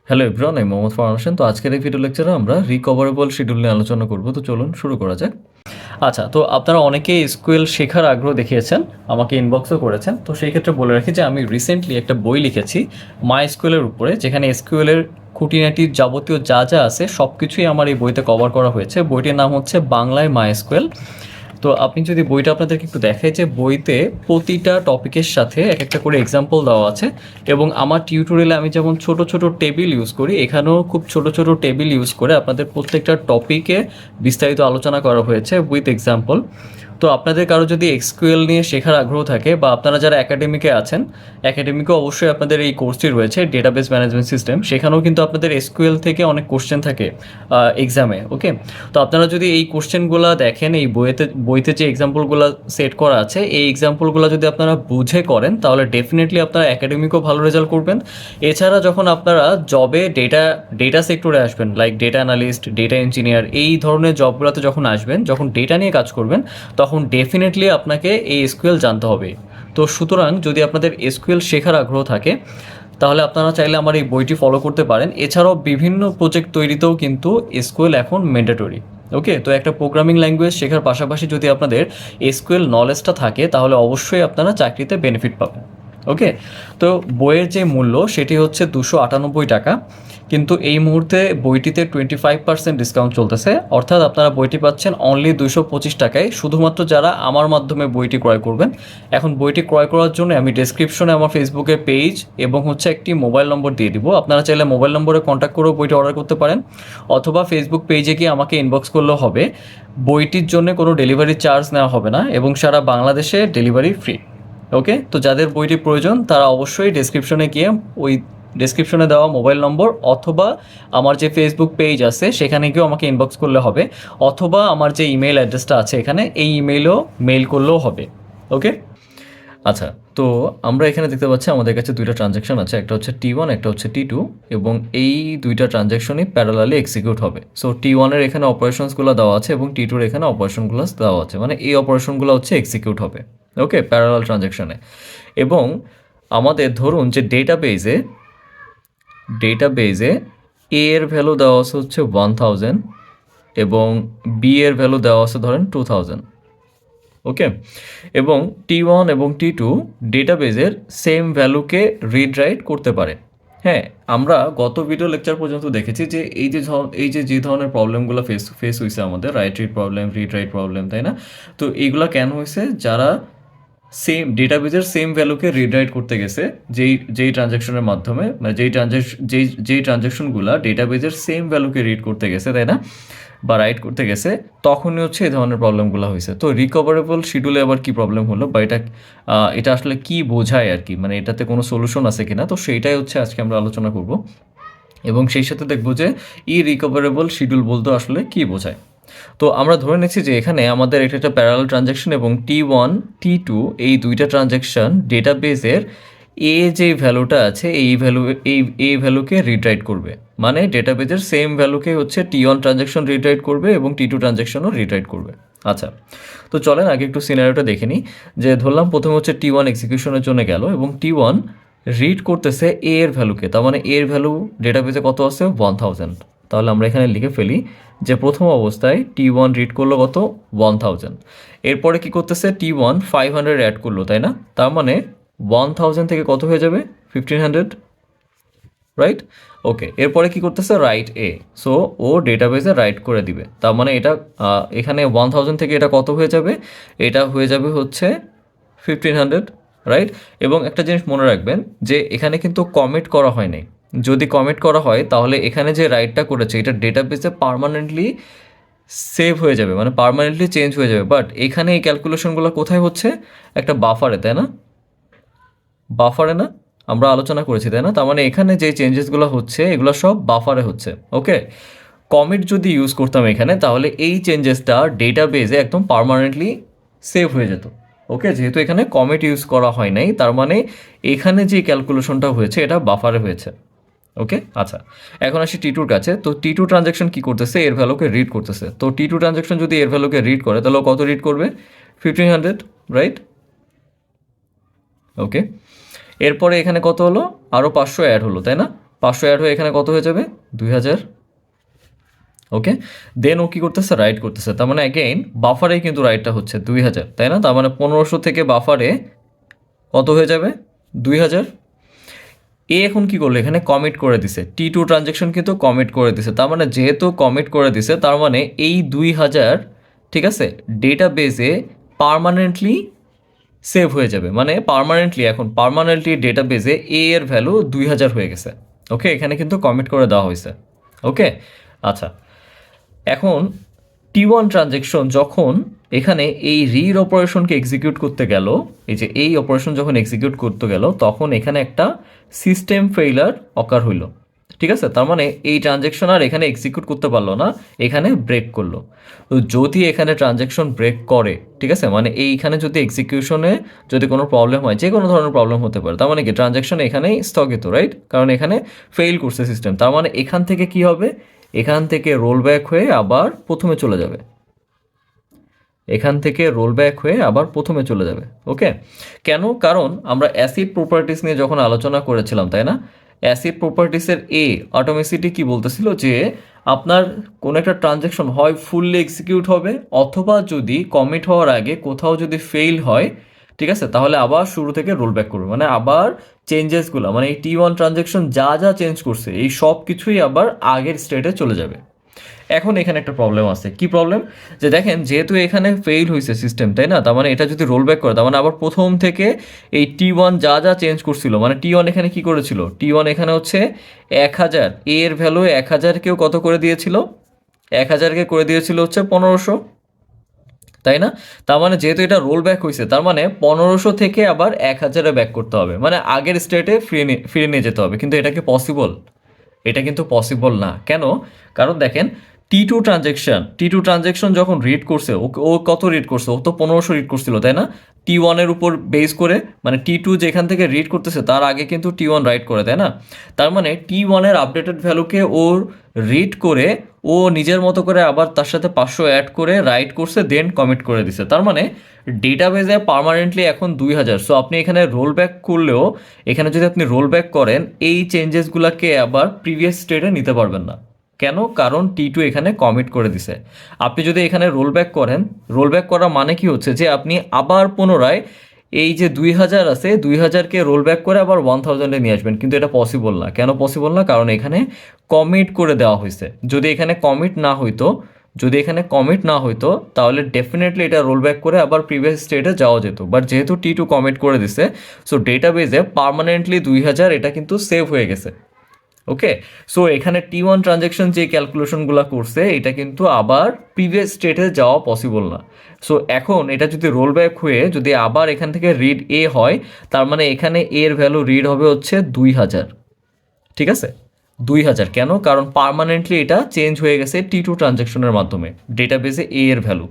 Hello everyone, আমি মোহাম্মদ ফারহান হোসেন। তো আজকের এই ভিডিও লেকচারে আমরা রিকভারেবল শিডিউল নিয়ে আলোচনা করব। তো চলুন শুরু করা যাক। আচ্ছা, তো আপনারা অনেকেই এসকিউএল শেখার আগ্রহ দেখিয়েছেন, আমাকে ইনবক্সও করেছেন। তো সেই ক্ষেত্রে বলে রাখি যে আমি রিসেন্টলি একটা বই লিখেছি মাই এসকিউএলের উপরে, যেখানে এসকিউএলের খুঁটিনাটির যাবতীয় যা যা আছে সব কিছুই আমার এই বইতে কভার করা হয়েছে। বইটির নাম হচ্ছে বাংলায় মাই এসকিউএল। তো আপনি যদি বইটা আপনাদেরকে একটু দেখাই, যে বইতে প্রতিটা টপিকের সাথে এক একটা করে এক্সাম্পল দেওয়া আছে, এবং আমার টিউটোরিয়ালে আমি যেমন ছোট ছোট টেবিল ইউজ করি, এখানেও খুব ছোট ছোট টেবিল ইউজ করে আপনাদের প্রত্যেকটা টপিকে বিস্তারিত আলোচনা করা হয়েছে উইথ এক্সাম্পল। তো আপনাদের কারো যদি এসকিউএল নিয়ে শেখার আগ্রহ থাকে, বা আপনারা যারা একাডেমিকে আছেন, একাডেমিকে অবশ্যই আপনাদের এই কোর্সটি রয়েছে ডেটাবেস ম্যানেজমেন্ট সিস্টেম, সেখানেও কিন্তু আপনাদের এসকিউএল থেকে অনেক কোশ্চেন থাকে এক্সামে। ওকে, তো আপনারা যদি এই কোশ্চেনগুলো দেখেন, এই বইতে যে এক্সাম্পলগুলো সেট করা আছে, এই এক্সাম্পলগুলো যদি আপনারা বুঝে করেন, তাহলে ডেফিনেটলি আপনারা একাডেমিকও ভালো রেজাল্ট করবেন। এছাড়া যখন আপনারা জবে ডেটা সেক্টরে আসবেন, like data analyst, data engineer, এই ধরনের জবগুলোতে যখন আসবেন, যখন ডেটা নিয়ে কাজ করবেন, তখন ডেফিনেটলি আপনাকে এই এসকিউএল জানতে হবে। তো সুতরাং যদি আপনাদের এসকিউএল শেখার আগ্রহ থাকে, তাহলে আপনারা চাইলে আমার এই বইটি ফলো করতে পারেন। এছাড়াও বিভিন্ন প্রজেক্ট তৈরিতেও কিন্তু এসকিউএল এখন ম্যান্ডেটরি। ওকে, তো একটা প্রোগ্রামিং ল্যাঙ্গুয়েজ শেখার পাশাপাশি যদি আপনাদের এসকিউএল নলেজটা থাকে, তাহলে অবশ্যই আপনারা চাকরিতে বেনিফিট পাবেন। ওকে, তো বইয়ের যে মূল্য সেটি হচ্ছে 298 টাকা, কিন্তু এই মুহূর্তে বইটিতে 25% ডিসকাউন্ট চলতেছে, অর্থাৎ আপনারা বইটি পাচ্ছেন অনলি 225 টাকায়, শুধুমাত্র যারা আমার মাধ্যমে বইটি ক্রয় করবেন। এখন বইটি ক্রয় করার জন্য আমি ডেসক্রিপশনে আমার ফেসবুকের পেজ এবং হচ্ছে একটি মোবাইল নম্বর দিয়ে দিব। আপনারা চাইলে মোবাইল নম্বরে কন্ট্যাক্ট করেও বইটি অর্ডার করতে পারেন, অথবা ফেসবুক পেজে গিয়ে আমাকে ইনবক্স করলেও হবে। বইটির জন্য কোনো ডেলিভারি চার্জ নেওয়া হবে না, এবং সারা বাংলাদেশে ডেলিভারি ফ্রি। ওকে, তো যাদের বইটি প্রয়োজন তারা অবশ্যই ডেসক্রিপশনে গিয়ে ওই ডেসক্রিপশনে দেওয়া মোবাইল নম্বর, অথবা আমার যে ফেসবুক পেজ আছে সেখানে গিয়েও আমাকে ইনবক্স করলে হবে, অথবা আমার যে ইমেল অ্যাড্রেসটা আছে এখানে, এই ইমেইলেও মেইল করলেও হবে। ওকে, আচ্ছা, তো আমরা এখানে দেখতে পাচ্ছি আমাদের কাছে দুইটা ট্রানজ্যাকশন আছে, একটা হচ্ছে T1, একটা হচ্ছে T2, এবং এই দুইটা ট্রানজ্যাকশনই প্যারালালি এক্সিকিউট হবে। সো T1-এর এখানে অপারেশনসগুলো দেওয়া আছে এবং T2-র এখানে অপারেশনগুলো দেওয়া আছে, মানে এই অপারেশনগুলো হচ্ছে এক্সিকিউট হবে। ওকে, প্যারালাল ট্রানজ্যাকশনে। এবং আমাদের ধরুন যে ডেটাবেজে এ এর ভ্যালু দেওয়া আছে হচ্ছে 1000, এবং বি এর ভ্যালু দেওয়া আছে ধরেন 2000। ওকে, এবং T1 এবং T2 ডেটাবেজের সেম ভ্যালুকে রিড রাইট করতে পারে। হ্যাঁ, আমরা গত ভিডিও লেকচার পর্যন্ত দেখেছি যে যে ধরনের প্রবলেমগুলো ফেস হয়েছে আমাদের, right read problem, read write problem, তাই না? তো এইগুলা কেন হয়েছে? যারা সেম ডেটাবেজের সেম ভ্যালুকে রিড রাইট করতে গেছে, যেই ট্রানজ্যাকশনের মাধ্যমে, মানে যেই ট্রানজ্যাকশনগুলো ডেটাবেজের সেম ভ্যালুকে রিড করতে গেছে, তাই না, বা রাইট করতে গেছে, তখনই হচ্ছে এই ধরনের প্রবলেমগুলো হয়েছে। তো রিকভারেবল শিডিউলে আবার কি প্রবলেম হলো, বা এটা আসলে কি বোঝায় আর কি, মানে এটাতে কোনো সলিউশন আছে কিনা, তো সেইটাই হচ্ছে আজকে আমরা আলোচনা করব, এবং সেই সাথে দেখব যে রিকভারেবল শিডিউল বলতে আসলে কি বোঝায়। তো আমরা ধরে নিচ্ছি যে এখানে আমাদের এটা একটা প্যারালাল ট্রানজ্যাকশন, এবং T1, T2 এই দুইটা ট্রানজ্যাকশন ডেটাবেজের যে ভ্যালুটা আছে এই ভ্যালুকে রিড করবে, মানে ডেটাবেজের সেম ভ্যালুকে হচ্ছে T1 ট্রানজ্যাকশন রিড করবে এবং T2 ট্রানজ্যাকশনও রিড করবে। আচ্ছা, তো চলেন আগে একটু সিনারিওটা দেখে নিই। যে ধরলাম প্রথমে হচ্ছে T1 এক্সিকিউশনের জন্য গেল, এবং T1 রিড করতেছে এর ভ্যালুকে, তার মানে এর ভ্যালু ডেটাবেজে কত আছে? 1000। তাহলে আমরা এখানে লিখে ফেলি যে প্রথম অবস্থায় T1 রিড করলো কত? 1000। এরপরে কি করতেছে? T1 500 অ্যাড করলো, তাই না? তার মানে 1000 থেকে কত হয়ে যাবে? 1500, রাইট? ওকে, এরপরে কি করতেছে? রাইট এ। সো ও ডেটাবেজে রাইট করে দিবে, তার মানে এটা এখানে 1000 থেকে এটা কত হয়ে যাবে? এটা হয়ে যাবে হচ্ছে 1500, রাইট? এবং একটা জিনিস মনে রাখবেন যে এখানে কিন্তু কমিট করা হয় নাই। যদি কমিট করা হয় তাহলে এখানে যে রাইটটা করেছে এটা ডেটাবেসে পার্মানেন্টলি সেভ হয়ে যাবে, মানে পার্মানেন্টলি চেঞ্জ হয়ে যাবে। বাট এখানে এই ক্যালকুলেশনগুলো কোথায় হচ্ছে? একটা বাফারে, তাই না? বাফারে না, আমরা আলোচনা করেছি, তাই না? তার মানে এখানে যে চেঞ্জেসগুলো হচ্ছে এগুলো সব বাফারে হচ্ছে। ওকে, কমিট যদি ইউজ করতাম এখানে, তাহলে এই চেঞ্জেসটা ডেটাবেজে একদম পার্মানেন্টলি সেভ হয়ে যেত। ওকে, যেহেতু এখানে কমিট ইউজ করা হয় নাই, তার মানে এখানে যে ক্যালকুলেশনটা হয়েছে এটা বাফারে হয়েছে। ওকে, আচ্ছা, এখন আসি T2-র কাছে। তো T2 ট্রানজ্যাকশন কি করতেছে? এর ভ্যালুকে রিড করতেছে। তো T2 ট্রানজ্যাকশন যদি এর ভ্যালুকে রিড করে, তাহলে কত রিড করবে? 1500, রাইট? ওকে, এরপরে এখানে কত হলো? আরও 500 অ্যাড হলো, তাই না? 500 অ্যাড হয়ে এখানে কত হয়ে যাবে 2000। ওকে, দেন ও কি করতেছে রাইট করতেছে, তার মানে অ্যাগেইন বাফারে কিন্তু রাইটটা হচ্ছে 2000, তাই না? তার মানে 1500 থেকে বাফারে কত হয়ে যাবে 2000। এ এখন কি করলো এখানে কমিট করে দিছে, T2 ট্রানজ্যাকশন কিন্তু কমিট করে দিছে, তার মানে যেহেতু কমিট করে দিছে তার মানে এই 2000, ঠিক আছে, ডেটাবেসে পার্মানেন্টলি সেভ হয়ে যাবে। মানে পার্মানেন্টলি এখন পার্মানেন্টলি ডেটাবেসে এ এর ভ্যালু 2000 হয়ে গেছে। ওকে, এখানে কিন্তু কমিট করে দেওয়া হয়েছে। ওকে, আচ্ছা, এখন T1 ট্রানজ্যাকশন যখন এখানে এই রিড অপারেশনকে এক্সিকিউট করতে গেল, এই যে এই অপারেশন যখন এক্সিকিউট করতে গেল তখন এখানে একটা সিস্টেম ফেইলার অকার হইল। ঠিক আছে, তার মানে এই ট্রানজ্যাকশন আর এখানে এক্সিকিউট করতে পারলো না, এখানে ব্রেক করলো। তো যদি এখানে ট্রানজ্যাকশন ব্রেক করে, ঠিক আছে, মানে এইখানে যদি এক্সিকিউশনে যদি কোনো প্রবলেম হয়, যে কোনো ধরনের প্রবলেম হতে পারে, তার মানে কি ট্রানজ্যাকশন এখানেই স্থগিত, রাইট? কারণ এখানে ফেইল করছে সিস্টেম। তার মানে এখান থেকে কি হবে, এখান থেকে রোল ব্যাক হয়ে আবার প্রথমে চলে যাবে, এখান থেকে রোল ব্যাক হয়ে আবার প্রথমে চলে যাবে। ওকে, কেন? কারণ আমরা অ্যাসিড প্রপার্টিস নিয়ে যখন আলোচনা করেছিলাম, তাই না, অ্যাসিড প্রপার্টিসের অটোমেসিটি কি বলতেছিল যে আপনার কোনো একটা ট্রানজ্যাকশন হয় ফুললি এক্সিকিউট হবে, অথবা যদি কমিট হওয়ার আগে কোথাও যদি ফেইল হয়, ঠিক আছে, তাহলে আবার শুরু থেকে রোল ব্যাক করবে, মানে আবার চেঞ্জেসগুলো, মানে এই T1 ট্রানজ্যাকশন যা যা চেঞ্জ করছে এই সব কিছুই আবার আগের স্টেটে চলে যাবে। এখন এখানে একটা প্রবলেম আছে, কি প্রবলেম? যে দেখেন যেহেতু এখানে ফেইল হয়েছে সিস্টেম, তাই না, তার মানে এটা যদি রোল ব্যাক করে তার মানে আবার প্রথম থেকে এই T1 যা যা চেঞ্জ করছিল, মানে T1 এখানে কি করেছিল, T1 এখানে হচ্ছে 1000, এর ভ্যালু 1000কেও কত করে দিয়েছিল, 1000কে করে দিয়েছিল হচ্ছে 1500, তাই না? তার মানে যেহেতু এটা রোল ব্যাক হয়েছে তার মানে 1500 থেকে আবার 1000-এ ব্যাক করতে হবে, মানে আগের স্টেটে ফিরে নিয়ে যেতে হবে। কিন্তু এটা কি পসিবল? এটা কিন্তু পসিবল না। কেন? কারণ দেখেন টি টু ট্রানজেকশন যখন রিড করছে, ও কত রিড করছে, ও তো 1500 রিড করছিল, তাই না? T1-এর উপর বেস করে, মানে T2 যেখান থেকে রিড করতেছে তার আগে কিন্তু T1 রাইট করে, তাই না? তার মানে T1-এর আপডেটেড ভ্যালুকে ওর রিড করে ও নিজের মতো করে আবার তার সাথে 500 অ্যাড করে রাইট করছে, দেন কমিট করে দিছে। তার মানে ডেটাবেজে পার্মানেন্টলি এখন 2000। সো আপনি এখানে রোল ব্যাক করলেও, এখানে যদি আপনি রোল ব্যাক করেন এই চেঞ্জেসগুলোকে আবার প্রিভিয়াস স্টেটে নিতে পারবেন না। কেন? কারণ T2 এখানে কমিট করে দিছে। আপনি যদি এখানে রোল ব্যাক করেন, রোল ব্যাক করা মানে কি হচ্ছে যে আপনি আবার পুনরায় এই যে 2000 আছে 2000কে রোল ব্যাক করে আবার 1000-এ নিয়ে আসবেন, কিন্তু এটা পসিবল না। কেন পসিবল না? কারণ এখানে কমিট করে দেওয়া হয়েছে। যদি এখানে কমিট না হইতো, যদি এখানে কমিট না হইতো তাহলে ডেফিনেটলি এটা রোল ব্যাক করে আবার প্রিভিয়াস স্টেটে যাওয়া যেত, বাট যেহেতু T2 কমিট করে দিছে সো ডেটাবেজে পার্মানেন্টলি 2000 এটা কিন্তু সেভ হয়ে গেছে। ওকে, সো এখানে T1 ট্রানজ্যাকশন যে ক্যালকুলেশনগুলো করছে এটা কিন্তু আবার প্রিভিয়াস স্টেটে যাওয়া পসিবল না। সো এখন এটা যদি রোল ব্যাক হয়ে যদি আবার এখান থেকে রিড এ হয়, তার মানে এখানে এর ভ্যালু রিড হবে হচ্ছে 2000। ঠিক আছে, 2000। কেন? কারণ পার্মানেন্টলি এটা চেঞ্জ হয়ে গেছে T2 ট্রানজ্যাকশনের মাধ্যমে ডেটাবেসে এর ভ্যালু।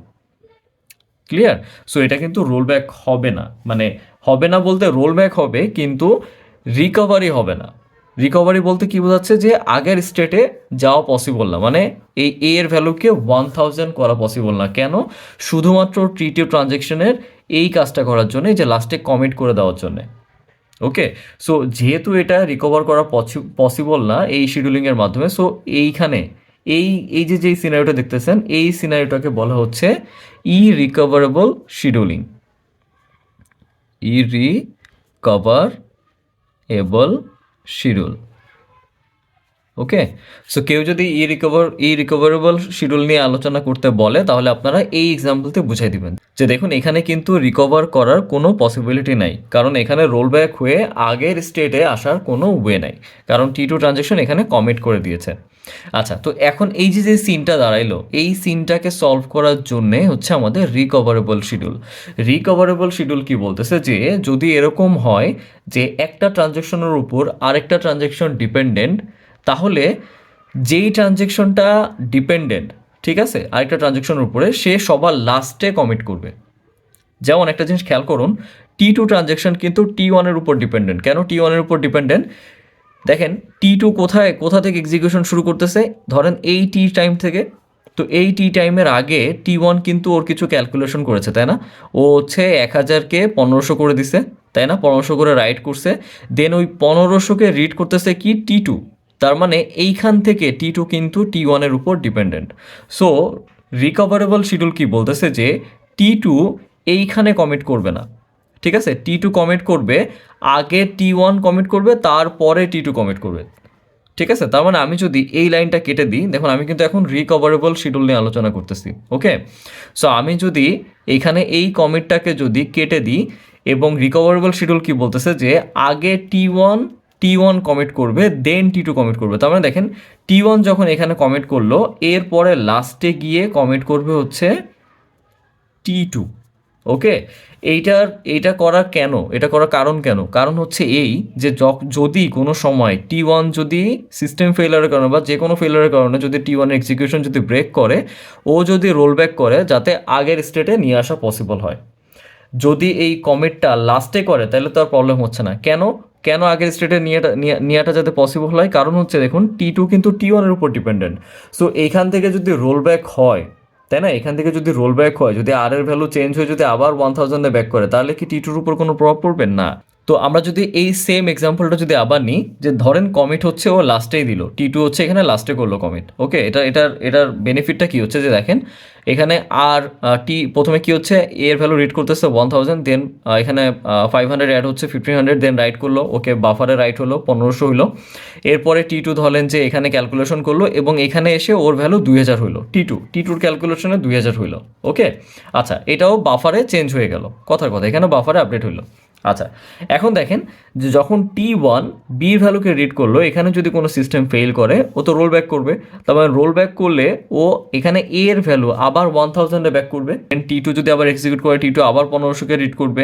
ক্লিয়ার? সো এটা কিন্তু রোল ব্যাক হবে না, মানে হবে না বলতে রোল ব্যাক হবে কিন্তু রিকভারি হবে না। রিকভারি বলতে কি বোঝাচ্ছে যে আগের স্টেটে যাওয়া পসিবল না, মানে এই এর ভ্যালুকে 1000 করা পসিবল না। কেন? শুধুমাত্র T2 ট্রানজ্যাকশনের এই কাজটা করার জন্য, যে লাস্টে কমিট করে দেওয়ার জন্য। ওকে, সো যেহেতু এটা রিকভার করা পসিবল না এই শিডিউলিংয়ের মাধ্যমে, সো এইখানে এই এই যে যেই সিনারিওটা দেখতেছেন এই সিনারিওটাকে বলা হচ্ছে ইরিকভারেবল শিডিউলিং। ইরিকভারেবল শিডিউল। ওকে, সো কেউ যদি ইরিকভারেবল শিডিউল নিয়ে আলোচনা করতে বলে তাহলে আপনারা এই এক্সাম্পলতে বুঝাই দিবেন যে দেখুন এখানে কিন্তু রিকভার করার কোনো পসিবিলিটি নাই, কারণ এখানে রোল ব্যাক হয়ে আগের স্টেটে আসার কোনো ওয়ে নাই, কারণ T2 ট্রানজ্যাকশন এখানে কমিট করে দিয়েছে। আচ্ছা, তো এখন এই যে যে সিনটা দাঁড়াইলো এই সিনটাকে সলভ করার জন্যে হচ্ছে আমাদের রিকভারেবল শিডিউল। রিকভারেবল শিডিউল কি বলতেছে যে যদি এরকম হয় যে একটা ট্রানজ্যাকশনের উপর আরেকটা ট্রানজ্যাকশন ডিপেন্ডেন্ট, তাহলে যেই ট্রানজ্যাকশনটা ডিপেন্ডেন্ট, ঠিক আছে, আরেকটা ট্রানজ্যাকশনের উপরে, সে সবার লাস্টে কমিট করবে। যেমন একটা জিনিস খেয়াল করুন, T2 ট্রানজ্যাকশন কিন্তু T1-এর উপর ডিপেন্ডেন্ট। কেন T1-এর উপর ডিপেন্ডেন্ট? দেখেন T2 কোথা থেকে এক্সিকিউশন শুরু করতেছে, ধরেন এই টি টাইম থেকে। তো এই টি টাইমের আগে T1 কিন্তু ওর কিছু ক্যালকুলেশন করেছে, তাই না? ও হচ্ছে 1000কে 1500 করে দিছে, তাই না? 1500 করে রাইট করছে, দেন ওই 1500কে রিড করতেছে কি T2, তার মানে এইখান থেকে T2 কিন্তু T1-এর উপর ডিপেন্ডেন্ট। সো রিকভারেবল শিডিউল কি বলতেছে যে T2 এইখানে কমিট করবে না, ঠিক আছে? T2 কমিট করবে, আগে T1 কমিট করবে, তারপরে T2 কমিট করবে, ঠিক আছে? তার মানে আমি যদি এই লাইনটা কেটে দিই, দেখুন আমি কিন্তু এখন রিকভারেবল শিডিউল নিয়ে আলোচনা করতেছি, ওকে? সো আমি যদি এইখানে এই কমিটটাকে যদি কেটে দিই, এবং রিকভারেবল শিডিউল কি বলতেছে যে আগে T1 কমিট করবে, দেন T2 কমিট করবে। তার মানে দেখেন T1 যখন এখানে কমিট করলো, এরপরে লাস্টে গিয়ে কমিট করবে হচ্ছে T2, ওকে? এইটা করার কেন, এটা করার কারণ কেন? কারণ হচ্ছে এই যে যদি কোনো সময় T1 যদি সিস্টেম ফেইলারের কারণে বা যে কোনো ফেইলারের কারণে যদি T1 এর এক্সিকিউশন যদি ব্রেক করে, ও যদি রোল ব্যাক করে যাতে আগের স্টেটে নিয়ে আসা পসিবল হয়। যদি এই কমিটটা লাস্টে করে তাহলে তো আর প্রবলেম হচ্ছে না। কেন কেন আগের স্টেটে নিয়েটা যাতে পসিবল হয়, কারণ হচ্ছে দেখুন T2 কিন্তু T1 এর উপর ডিপেন্ডেন্ট। সো এইখান থেকে যদি রোল ব্যাক হয়, তাই না, এখান থেকে যদি রোল ব্যাক হয়, যদি আর এর ভ্যালু চেঞ্জ হয়ে যদি আবার 1000-এ ব্যাক করে, তাহলে কি T2-র উপর কোনো প্রভাব পড়বে না। তো আমরা যদি এই সেম এক্সাম্পলটা যদি আবার নিই, যে ধরেন কমিট হচ্ছে ও লাস্টেই দিল, T2 হচ্ছে এখানে লাস্টে করলো কমিট, ওকে? এটার বেনিফিটটা কি হচ্ছে যে দেখেন এখানে আর প্রথমে কি হচ্ছে, এর ভ্যালু রিড করতেছে 1000, দেন এখানে 500 অ্যাড হচ্ছে 1500, দেন রাইট করলো, ওকে? বাফারে রাইট হলো 1500 হইলো। এরপরে T2 ধরলেন যে এখানে ক্যালকুলেশন করলো এবং এখানে এসে ওর ভ্যালু 2000 হইলো, T2-র ক্যালকুলেশনে 2000 হইলো, ওকে? আচ্ছা, এটাও বাফারে চেঞ্জ হয়ে গেল, কথার কথা এখানে বাফারে আপডেট হইলো। আচ্ছা, এখন দেখেন যে যখন T1 বির ভ্যালুকে রিড করলো, এখানে যদি কোনো সিস্টেম ফেল করে ও তো রোল ব্যাক করবে। তার মানে রোল ব্যাক করলে ও এখানে এ এর ভ্যালু আবার 1000-এ ব্যাক করবে। দেন T2 যদি আবার এক্সিকিউট করে, T2 আবার 1500-কে রিড করবে,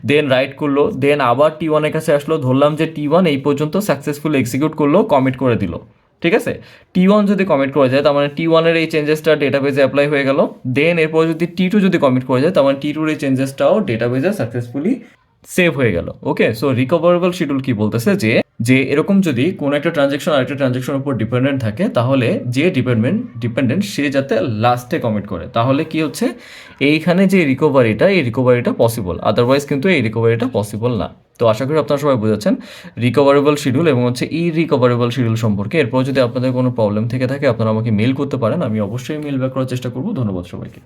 দেন রাইট করলো, দেন আবার T1 এর কাছে আসলো, ধরলাম যে T1 এই পর্যন্ত সাকসেসফুল এক্সিকিউট করলো, কমিট করে দিল, ঠিক আছে? T1 যদি কমিট করে যায়, তার মানে T1 এর এই চেঞ্জেসটা ডেটাবেজে অ্যাপ্লাই হয়ে গেল। দেন এরপর যদি T2 যদি কমিট করে যায়, তার মানে T2-র এই চেঞ্জেসটাও ডেটাবেজে সাকসেসফুলি সেভ হয়ে গেল, ওকে? সো রিকভারেবল শিডিউল কি বলতেছে যে যে এরকম যদি কোনো একটা ট্রানজ্যাকশন আরেকটা ট্রানজ্যাকশনের উপর ডিপেন্ডেন্ট থাকে, তাহলে যে ডিপেন্ডেন্ট সে যাতে লাস্টে কমিট করে, তাহলে কি হচ্ছে এইখানে যে রিকভারিটা পসিবল, আদারওয়াইজ কিন্তু এই রিকভারিটা পসিবল না। তো আশা করি আপনারা সবাই বুঝেছেন রিকভারেবল শিডিউল এবং হচ্ছে ইরিকভারেবল শিডিউল সম্পর্কে। এরপর যদি আপনাদের কোনো প্রবলেম থেকে থাকে, আপনারা আমাকে মেল করতে পারেন, আমি অবশ্যই মেল ব্যাক করার চেষ্টা করব। ধন্যবাদ সবাইকে।